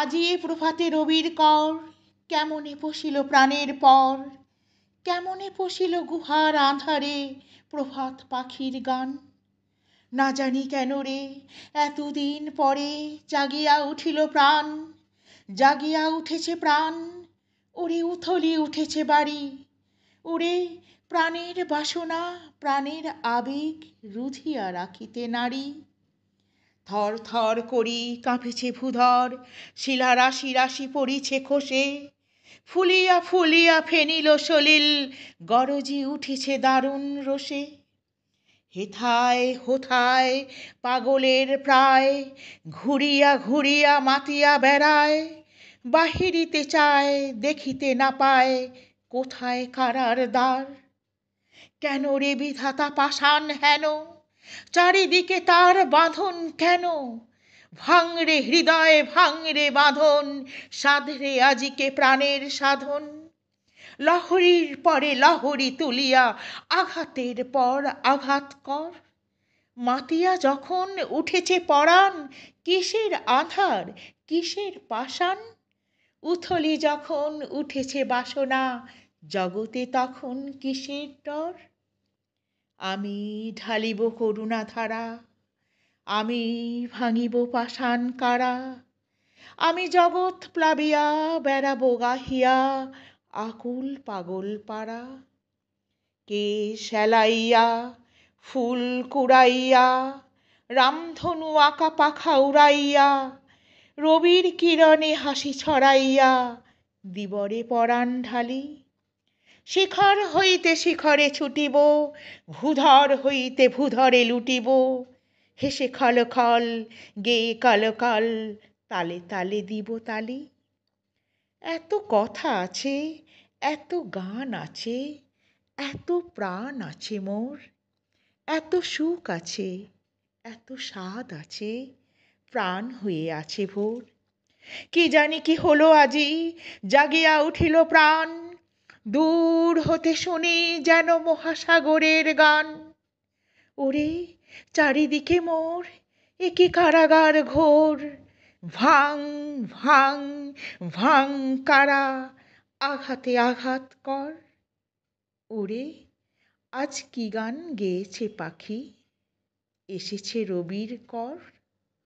আজি এ প্রভাতে রবির কর, কেমনে পশিল প্রাণের পর, কেমনে পশিল গুহার আঁধারে প্রভাত পাখির গান। না জানি কেন রে এতদিন পরে জাগিয়া উঠিল প্রাণ, জাগিয়া উঠেছে প্রাণ। ওরে উথলি উঠেছে বাড়ি, ওরে প্রাণের বাসনা প্রাণের আবেগ রুধিয়া রাখিতে নারী। থর থর করি কাঁপিছে ভূধর, শিলা রাশি রাশি পড়িছে খসে, ফুলিয়া ফুলিয়া ফেনিল সলিল গরজি উঠেছে দারুণ রোষে। হেথায় হোথায় পাগলের প্রায়, ঘুরিয়া ঘুরিয়া মাতিয়া বেড়ায়, বাহিরিতে চায় দেখিতে না পায় কোথায় কারার দ্বার। কেন রে বিধাতা পাষাণ হেন, চারিদিকে তার বাঁধন কেন? ভাঙরে হৃদয় ভাঙরে বাঁধন, সাধরে আজিকে প্রাণের সাধন। লহরীর পরে লহরী তুলিয়া আঘাতের পর আঘাত কর। মাতিয়া যখন উঠেছে পরাণ, কিসের আধার কিসের পাষাণ? উথলি যখন উঠেছে বাসনা, জগতে তখন কিসের ডর? আমি ঢালিব করুণা ধারা, আমি ভাঙিব পাষাণ কারা, আমি জগৎ প্লাবিয়া বেড়াবো গাহিয়া আকুল পাগল পাড়া। কে সেলাইয়া ফুল কুড়াইয়া, রামধনু আঁকা পাখা উড়াইয়া, রবির কিরণে হাসি ছড়াইয়া দিবরে পরাণ ঢালি। শিখর হইতে শিখরে ছুটিব, ভূধর হইতে ভূধরে লুটিব, হেসে খল খল গেয়ে কলকল তালে তালে দিব তালি। এত কথা আছে, এত গান আছে, এত প্রাণ আছে মোর, এত সুখ আছে, এত স্বাদ আছে, প্রাণ হয়ে আছে ভোর। কি জানি কি হলো আজি, জাগিয়া উঠিল প্রাণ, দূর হতে শুনি যেন মহাসাগরের গান। ওরে চারিদিকে মোর এ কি কারাগার ঘোর, ভাঙ ভাঙ ভাঙ কারা, আঘাতে আঘাত কর। ওরে আজ কি গান গেয়েছে পাখি, এসেছে রবির কর।